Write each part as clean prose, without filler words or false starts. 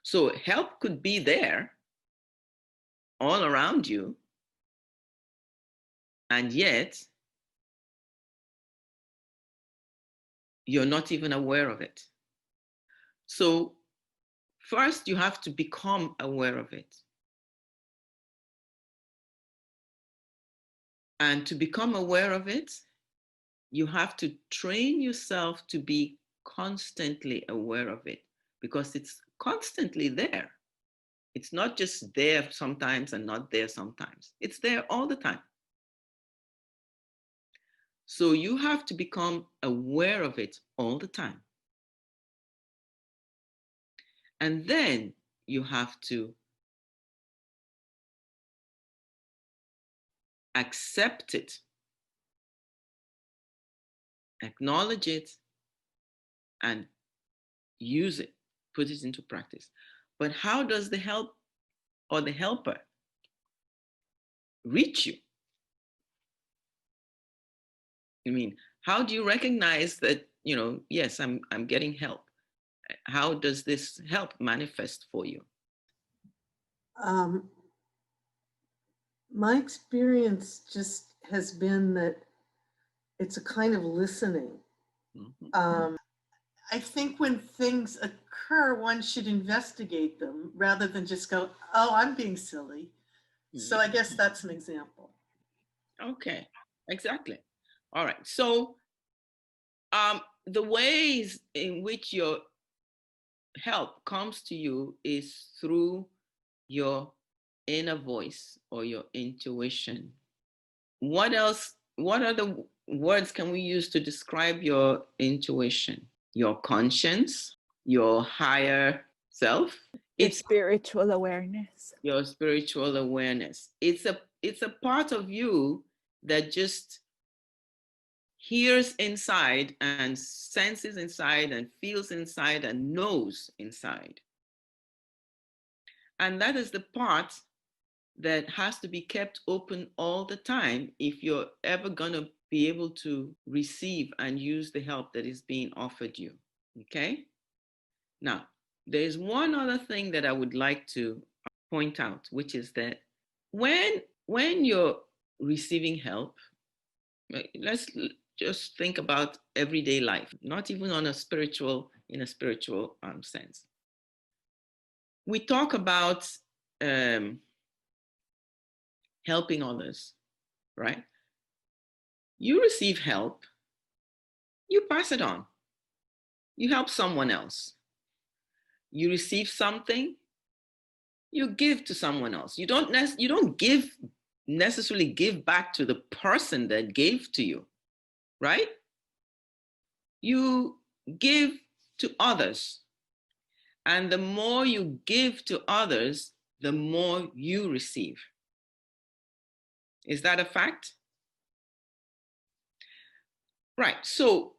So help could be there all around you, and yet you're not even aware of it. So first, you have to become aware of it. And to become aware of it, you have to train yourself to be constantly aware of it, because it's constantly there. It's not just there sometimes and not there sometimes. It's there all the time. So you have to become aware of it all the time. And then you have to accept it, acknowledge it, and use it, put it into practice. But how does the help or the helper reach you? I mean, how do you recognize that, yes, I'm getting help? How does this help manifest for you? Um, my experience just has been that it's a kind of listening. Mhm. I think when things occur, one should investigate them rather than just go, oh, I'm being silly. So I guess that's an example. Okay, exactly. All right. So the ways in which your help comes to you is through your inner voice or your intuition. What else? What other words can we use to describe your intuition? Your conscience, your higher self. Your It's spiritual awareness. your spiritual awareness. It's a part of you that just hears inside and senses inside and feels inside and knows inside. And that is the part that has to be kept open all the time if you're ever going to be able to receive and use the help that is being offered you. Okay? Now, there's one other thing that I would like to point out, which is that when you're receiving help, let's just think about everyday life, not even on a spiritual in a spiritual sense. We talk about um, helping others, right? You receive help, you pass it on, you help someone else. You receive something, you give to someone else. You don't give necessarily give back to the person that gave to you, right? You give to others. And the more you give to others, the more you receive. Is that a fact? Right. So,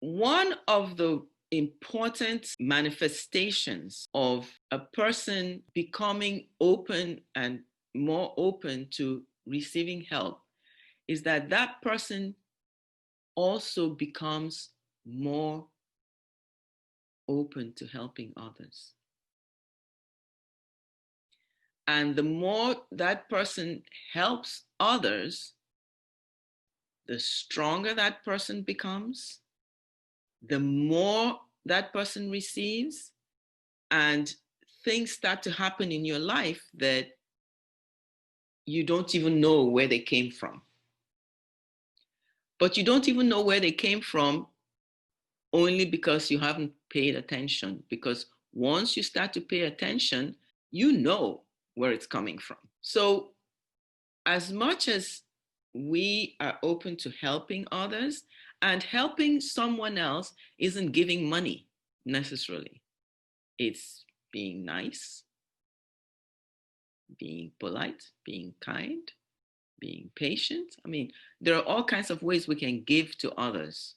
one of the important manifestations of a person becoming open and more open to receiving help is that that person also becomes more open to helping others. And the more that person helps others, the stronger that person becomes, the more that person receives, and things start to happen in your life that you don't even know where they came from. But you don't even know where they came from only because you haven't paid attention. Because once you start to pay attention, you know where it's coming from. So, as much as we are open to helping others, and helping someone else isn't giving money necessarily, it's being nice, being polite, being kind, being patient. I mean, there are all kinds of ways we can give to others.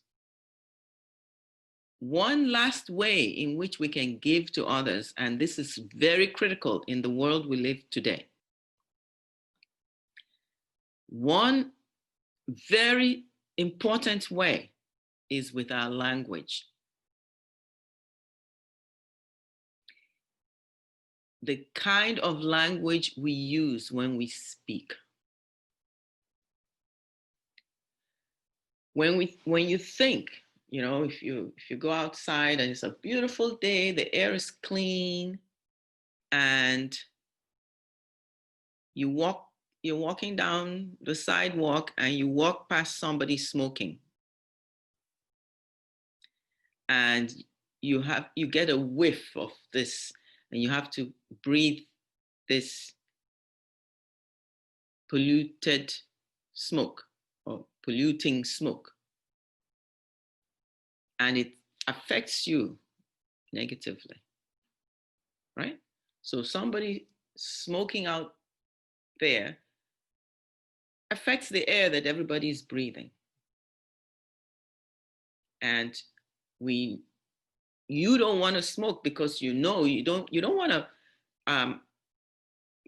One last way in which we can give to others, and this is very critical in the world we live today. One very important way is with our language. the kind of language we use when we speak. When you think, if you go outside and it's a beautiful day, the air is clean, and you're walking down the sidewalk and you walk past somebody smoking, and you get a whiff of this, and you have to breathe this polluted smoke or polluting smoke, and it affects you negatively, right? So somebody smoking out there affects the air that everybody is breathing. And you don't want to smoke because you don't want to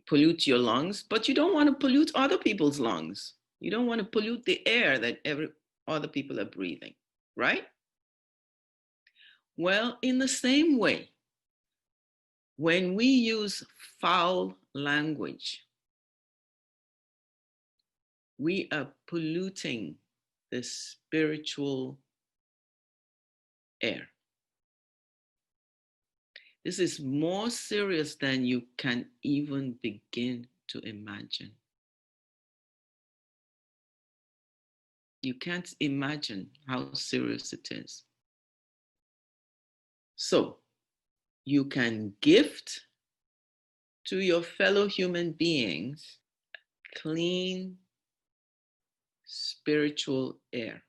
pollute your lungs, but you don't want to pollute other people's lungs. You don't want to pollute the air that other people are breathing, right? Well, in the same way, when we use foul language, we are polluting the spiritual air. This is more serious than you can even begin to imagine. You can't imagine how serious it is. So you can gift to your fellow human beings clean spiritual air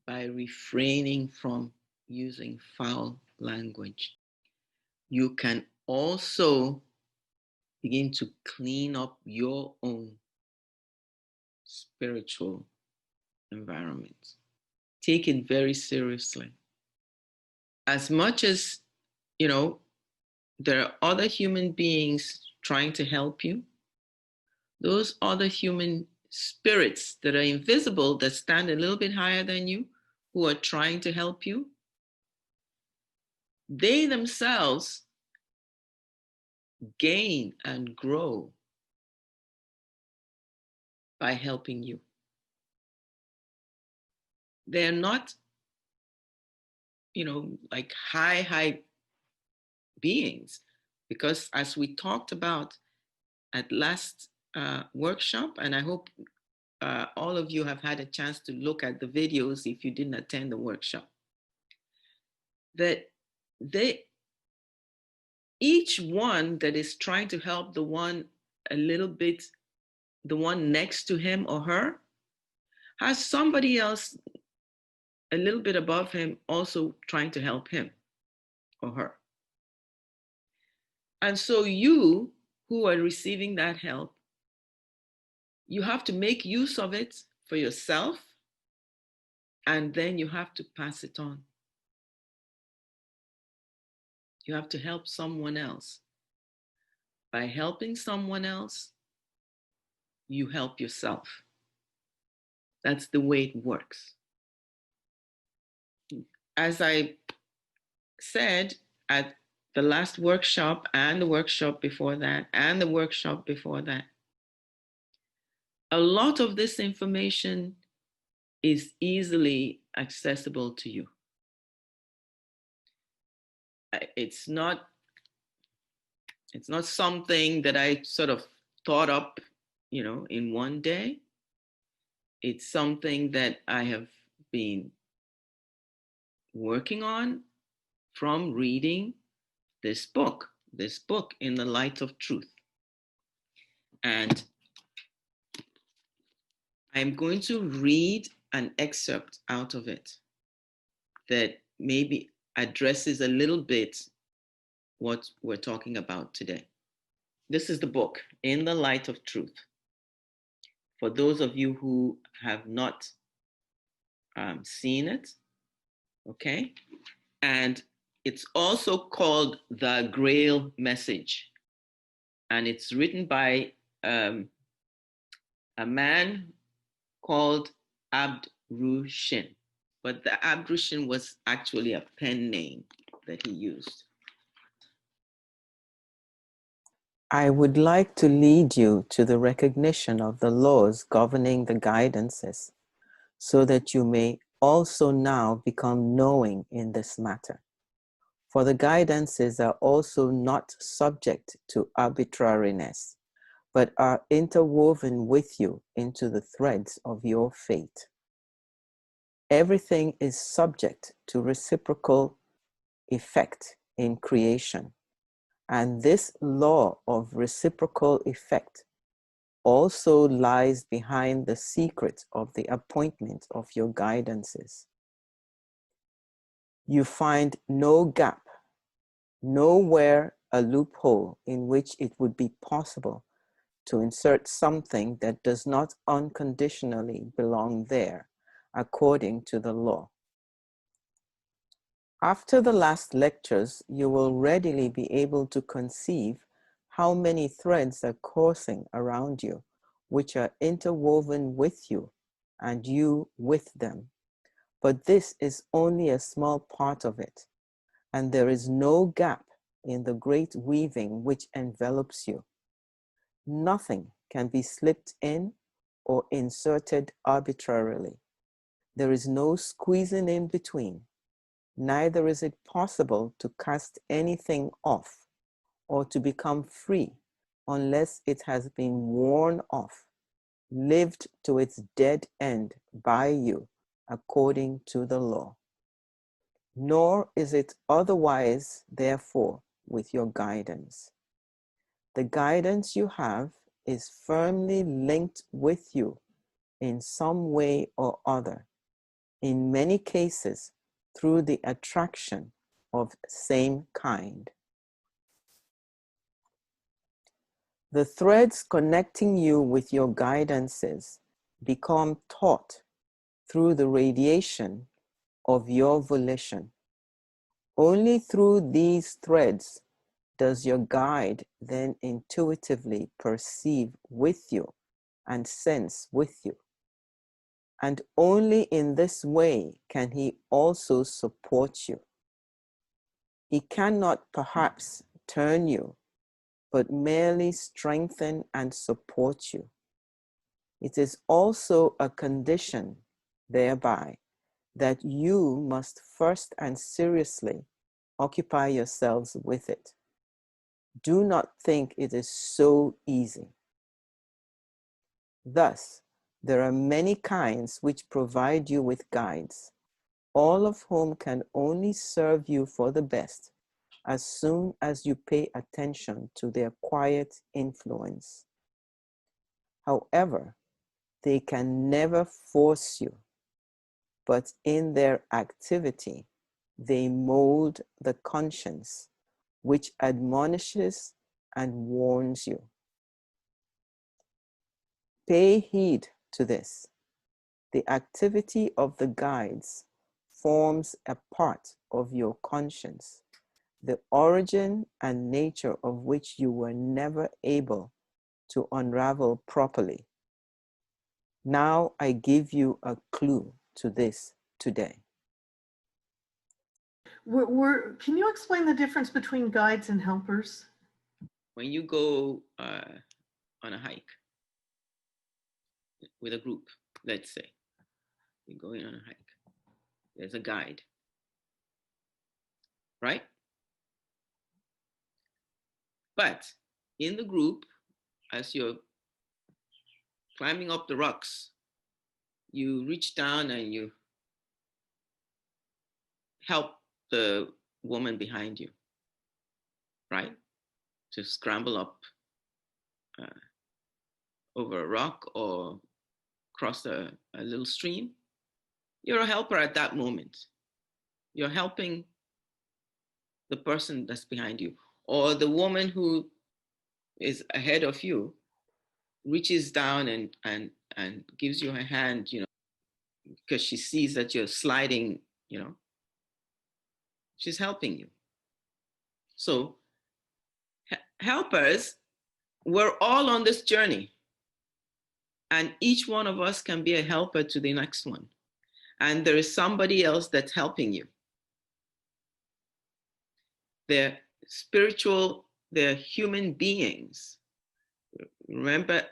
by refraining from using foul language. You can also begin to clean up your own spiritual environment. Take it very seriously. As much as, there are other human beings trying to help you, those other human spirits that are invisible, that stand a little bit higher than you, who are trying to help you, they themselves gain and grow by helping you. They're not, like high beings, because as we talked about at last workshop, and I hope all of you have had a chance to look at the videos if you didn't attend the workshop, that each one that is trying to help the one a little bit, the one next to him or her, has somebody else a little bit above him also trying to help him or her. And so you who are receiving that help, you have to make use of it for yourself, and then you have to pass it on. You have to help someone else. By helping someone else, you help yourself. That's the way it works. As I said at the last workshop and the workshop before that and the workshop before that, a lot of this information is easily accessible to you. It's not something that I sort of thought up, in one day. It's something that I have been working on from reading this book, In the Light of Truth. And I'm going to read an excerpt out of it that maybe addresses a little bit what we're talking about today. This is the book, In the Light of Truth. For those of you who have not seen it, okay? And it's also called The Grail Message. And it's written by a man called Abd Rushin. But the Abd Rushin was actually a pen name that he used. I would like to lead you to the recognition of the laws governing the guidances, so that you may also now become knowing in this matter. For the guidances are also not subject to arbitrariness, but are interwoven with you into the threads of your fate. Everything is subject to reciprocal effect in creation, and this law of reciprocal effect also lies behind the secret of the appointment of your guidances. You find no gap, nowhere a loophole in which it would be possible to insert something that does not unconditionally belong there, according to the law. After the last lectures, you will readily be able to conceive how many threads are coursing around you, which are interwoven with you, and you with them. But this is only a small part of it, and there is no gap in the great weaving which envelops you. Nothing can be slipped in or inserted arbitrarily. There is no squeezing in between. Neither is it possible to cast anything off or to become free unless it has been worn off, lived to its dead end by you according to the law. Nor is it otherwise, therefore, with your guidance. The guidance you have is firmly linked with you in some way or other, in many cases through the attraction of same kind. The threads connecting you with your guidances become taut through the radiation of your volition. Only through these threads does your guide then intuitively perceive with you and sense with you. And only in this way can he also support you. He cannot perhaps turn you, but merely strengthen and support you. It is also a condition thereby that you must first and seriously occupy yourselves with it. Do not think it is so easy. Thus, there are many kinds which provide you with guides, all of whom can only serve you for the best as soon as you pay attention to their quiet influence. However, they can never force you, but in their activity, they mold the conscience, which admonishes and warns you. Pay heed to this. The activity of the guides forms a part of your conscience, the origin and nature of which you were never able to unravel properly. Now I give you a clue to this today. Can you explain the difference between guides and helpers? When you go on a hike with a group, let's say, you're going on a hike, there's a guide, right? But in the group, as you're climbing up the rocks, you reach down and you help the woman behind you, right? To scramble up over a rock or cross a little stream. You're a helper at that moment. You're helping the person that's behind you, or the woman who is ahead of you reaches down and gives you a hand, because she sees that you're sliding, she's helping you. So helpers, we're all on this journey, and each one of us can be a helper to the next one. And there is somebody else that's helping you. They're spiritual they're human beings. Remember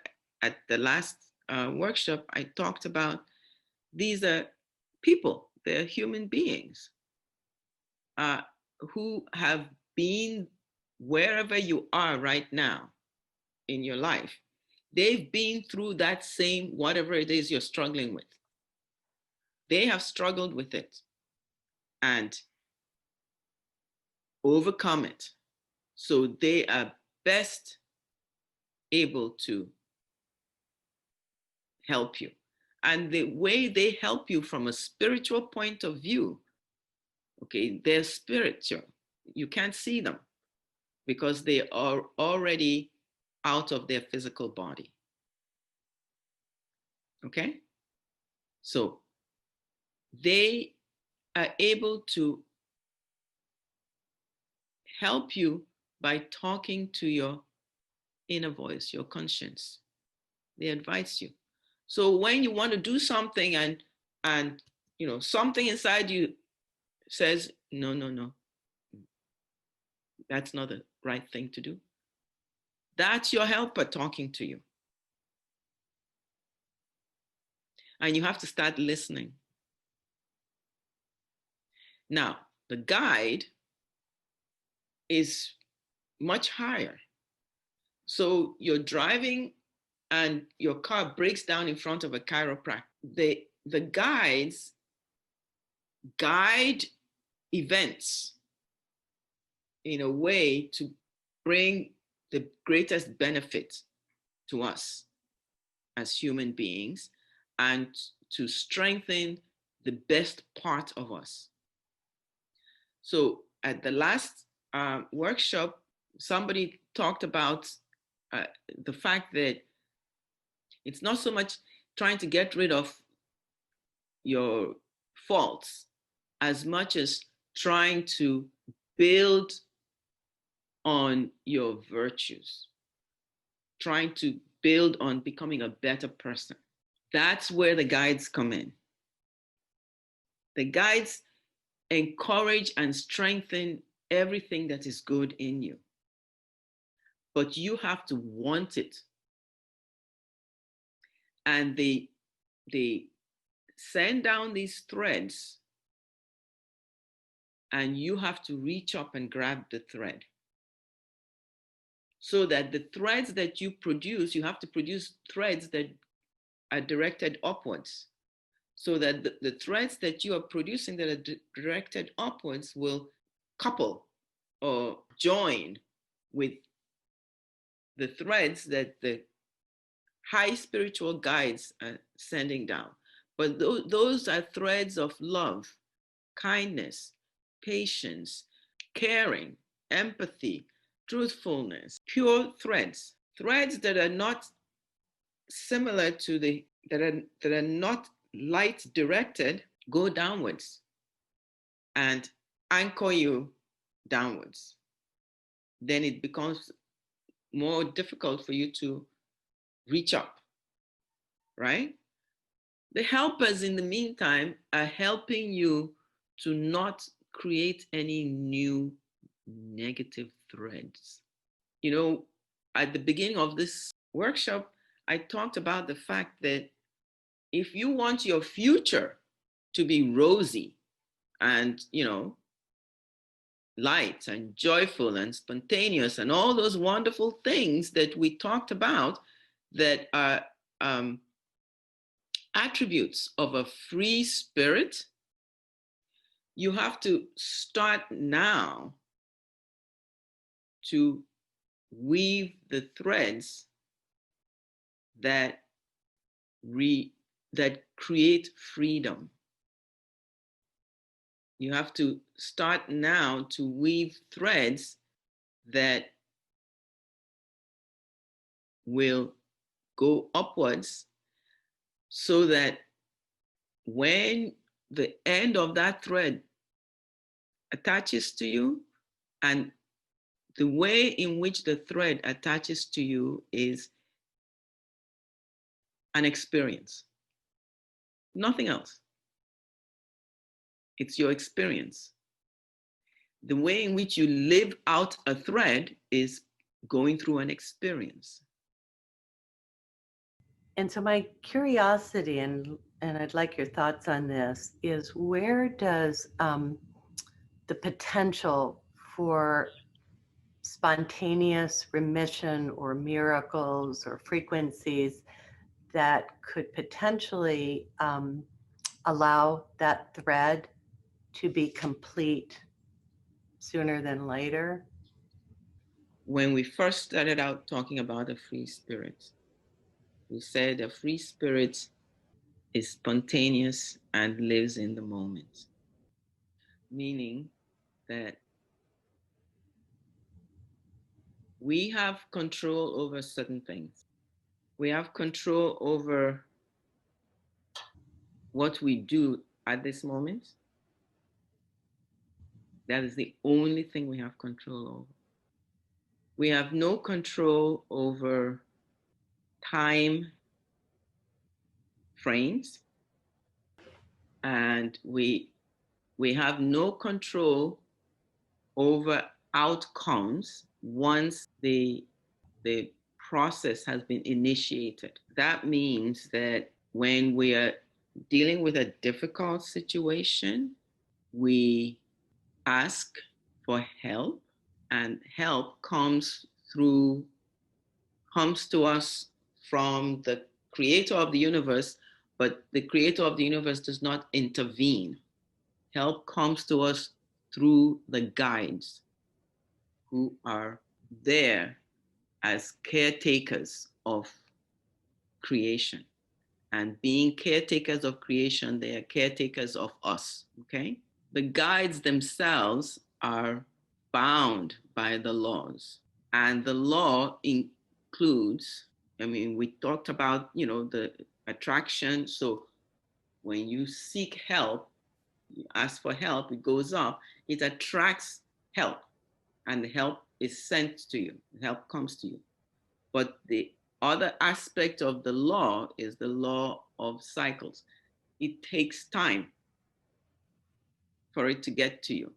at the last workshop, I talked about these are people, they're human beings who have been wherever you are right now in your life. They've been through that same, whatever it is you're struggling with. They have struggled with it and overcome it. So they are best able to help you. And the way they help you from a spiritual point of view, okay, they're spiritual. You can't see them because they are already out of their physical body. Okay? So they are able to help you by talking to your inner voice, your conscience. They advise you. So when you want to do something and something inside you says, no, no, no, that's not the right thing to do. That's your helper talking to you. And you have to start listening. Now, the guide is much higher. So you're driving and your car breaks down in front of a chiropractor. The guides guide events in a way to bring the greatest benefit to us as human beings and to strengthen the best part of us. So at the last workshop, somebody talked about the fact that it's not so much trying to get rid of your faults as much as trying to build on your virtues, trying to build on becoming a better person. That's where the guides come in. The guides encourage and strengthen everything that is good in you. But you have to want it. And they send down these threads, and you have to reach up and grab the thread. So that the threads that you produce, you have to produce threads that are directed upwards. So that the threads that you are producing that are directed upwards will couple or join with the threads that the high spiritual guides are sending down. But those are threads of love, kindness, patience, caring, empathy, truthfulness, pure threads, threads that are not similar to that are not light directed, go downwards and anchor you downwards. Then it becomes more difficult for you to reach up, right? The helpers in the meantime are helping you to not create any new negative threads. At the beginning of this workshop, I talked about the fact that if you want your future to be rosy and, light and joyful and spontaneous and all those wonderful things that we talked about that are attributes of a free spirit, you have to start now to weave the threads that create freedom. You have to start now to weave threads that will go upwards so that when the end of that thread attaches to you, and the way in which the thread attaches to you is an experience, nothing else. It's your experience. The way in which you live out a thread is going through an experience. And so my curiosity, and I'd like your thoughts on this, is where does the potential for spontaneous remission or miracles or frequencies that could potentially allow that thread to be complete sooner than later? When we first started out talking about a free spirit, we said a free spirit is spontaneous and lives in the moment, meaning that we have control over certain things. We have control over what we do at this moment. That is the only thing we have control over. We have no control over time frames, and we have no control over outcomes once the process has been initiated. That means that when we are dealing with a difficult situation, we ask for help, and help comes to us from the creator of the universe, but the creator of the universe does not intervene. Help comes to us through the guides who are there as caretakers of creation. And being caretakers of creation, they are caretakers of us, okay? The guides themselves are bound by the laws. And the law includes, I mean, we talked about, the attraction. So when you seek help, you ask for help, it goes up, it attracts help, and the help is sent to you, the help comes to you. But the other aspect of the law is the law of cycles. It takes time for it to get to you,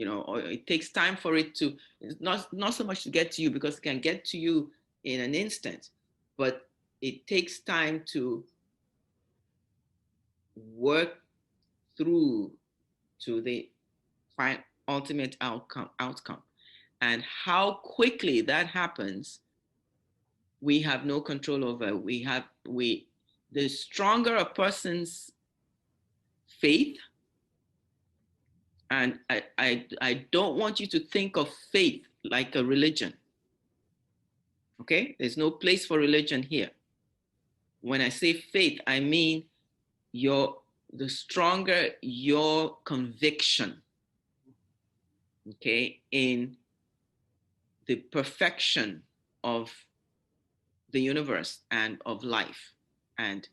or it takes time for it to, it's not so much to get to you, because it can get to you in an instant, but it takes time to work through to the ultimate outcome. And how quickly that happens, we have no control over. The stronger a person's faith, and I don't want you to think of faith like a religion. Okay? There's no place for religion here. When I say faith, I mean the stronger your conviction, okay, in the perfection of the universe and of life and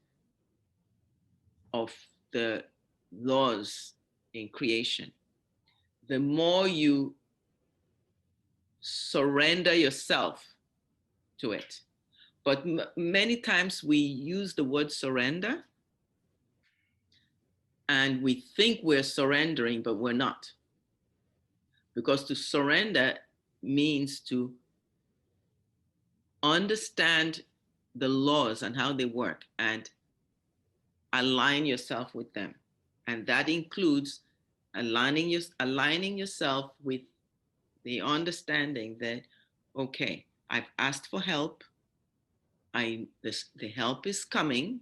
of the laws in creation, the more you surrender yourself to it. But many times we use the word surrender and we think we're surrendering, but we're not. Because to surrender means to understand the laws and how they work and align yourself with them. And that includes aligning yourself with the understanding that, okay, I've asked for help. The help is coming.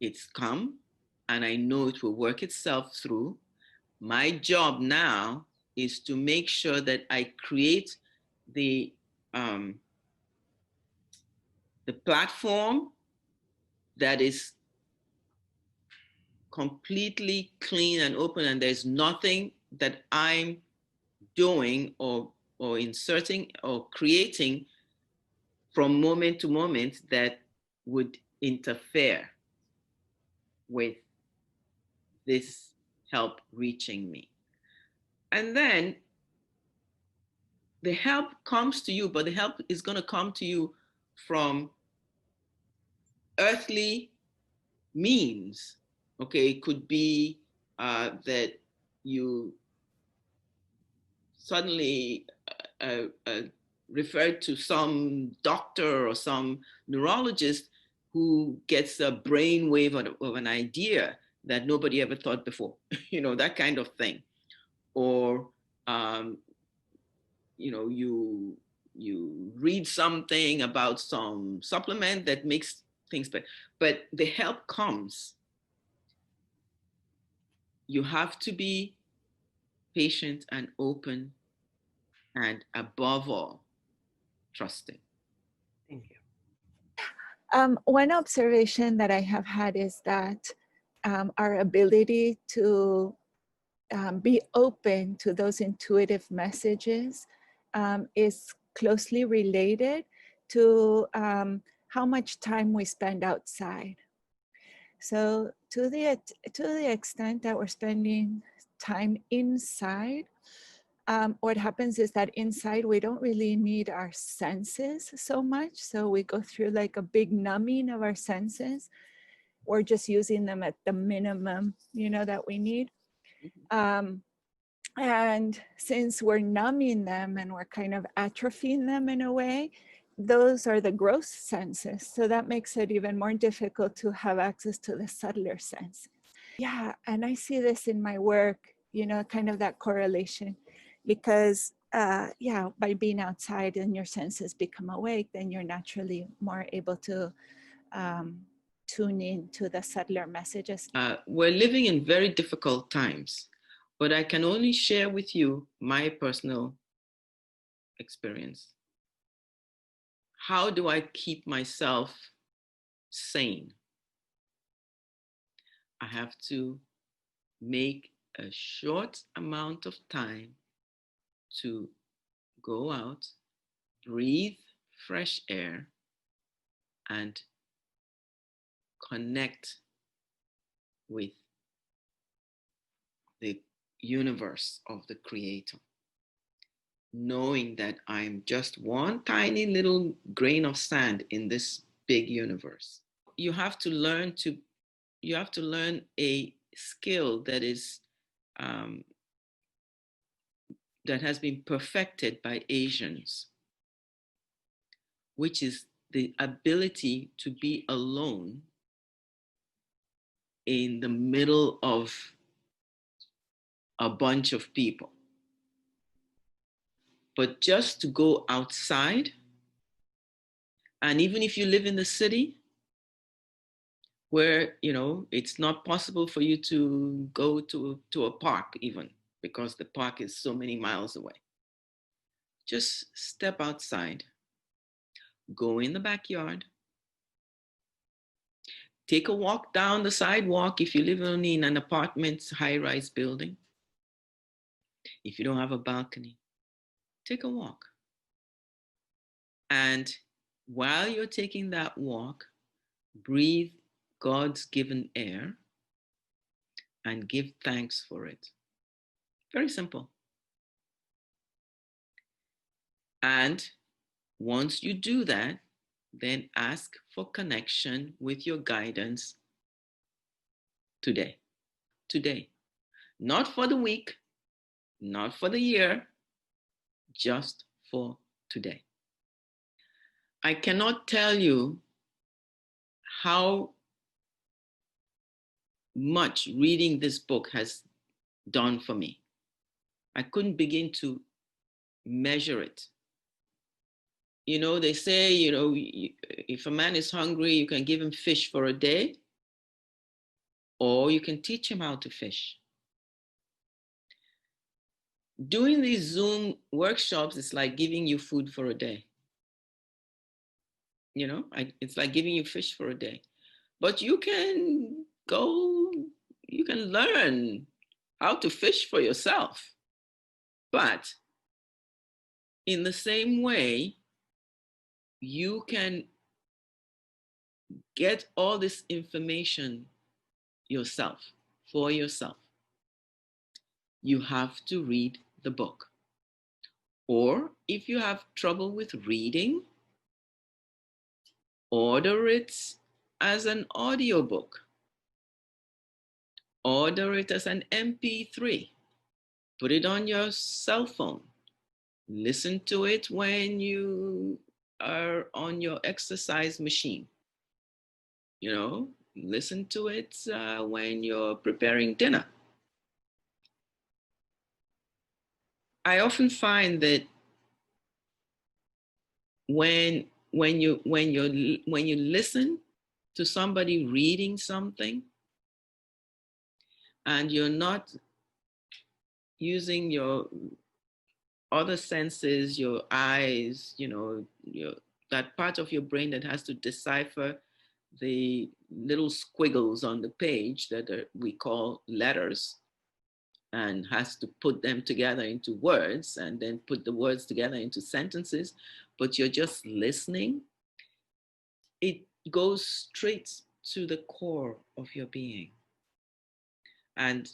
It's come, and I know it will work itself through. My job now is to make sure that I create the platform that is completely clean and open, and there's nothing that I'm doing or inserting or creating from moment to moment that would interfere with this help reaching me. And then the help comes to you, but the help is going to come to you from earthly means. Okay, it could be that you suddenly a referred to some doctor or some neurologist who gets a brainwave of an idea that nobody ever thought before, that kind of thing. Or, um, you read something about some supplement that makes things better. But the help comes. You have to be patient and open, and above all, trusting. Thank you. One observation that I have had is that our ability to be open to those intuitive messages is closely related to how much time we spend outside. So to the extent that we're spending time inside, what happens is that inside we don't really need our senses so much. So we go through like a big numbing of our senses. We're just using them at the minimum, that we need. And since we're numbing them and we're kind of atrophying them in a way, those are the gross senses. So that makes it even more difficult to have access to the subtler senses. Yeah, and I see this in my work, kind of that correlation, because by being outside and your senses become awake, then you're naturally more able to tune in to the subtler messages. We're living in very difficult times, but I can only share with you my personal experience. How do I keep myself sane? I have to make a short amount of time to go out, breathe fresh air, and connect with the universe of the Creator, knowing that I'm just one tiny little grain of sand in this big universe. You have to learn a skill that is that has been perfected by Asians, which is the ability to be alone in the middle of a bunch of people. But just to go outside, and even if you live in the city where, it's not possible for you to go to a park even, because the park is so many miles away. Just step outside, go in the backyard, take a walk down the sidewalk if you live only in an apartment high-rise building. If you don't have a balcony, take a walk. And while you're taking that walk, breathe God's given air and give thanks for it. Very simple. And once you do that, then ask for connection with your guidance today. Today. Not for the week, not for the year, just for today. I cannot tell you how much reading this book has done for me. I couldn't begin to measure it. They say, if a man is hungry, you can give him fish for a day, or you can teach him how to fish. Doing these Zoom workshops is like giving you food for a day. It's like giving you fish for a day. But you can learn how to fish for yourself. But in the same way, you can get all this information yourself, for yourself. You have to read the book. Or if you have trouble with reading, order it as an audiobook. Order it as an MP3. Put it on your cell phone. Listen to it when you are on your exercise machine. You know, listen to it when you're preparing dinner. I often find that when you listen to somebody reading something and you're not using your other senses, your eyes, you know, that part of your brain that has to decipher the little squiggles on the page that we call letters, and has to put them together into words and then put the words together into sentences, but you're just listening, it goes straight to the core of your being. And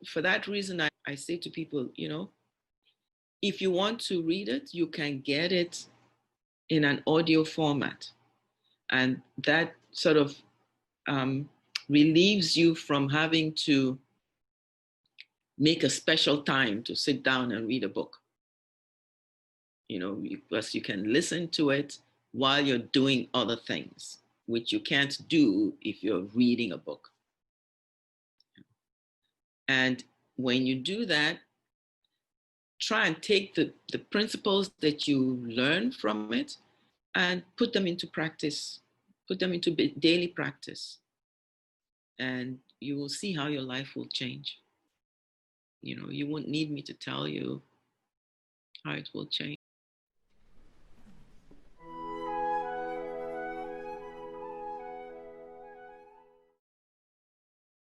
for that reason, I say to people, you know, if you want to read it, you can get it in an audio format. And that sort of relieves you from having to make a special time to sit down and read a book. You know, because you can listen to it while you're doing other things, which you can't do if you're reading a book. And when you do that, try and take the principles that you learn from it and put them into practice, put them into daily practice. And you will see how your life will change. You know, you won't need me to tell you how it will change.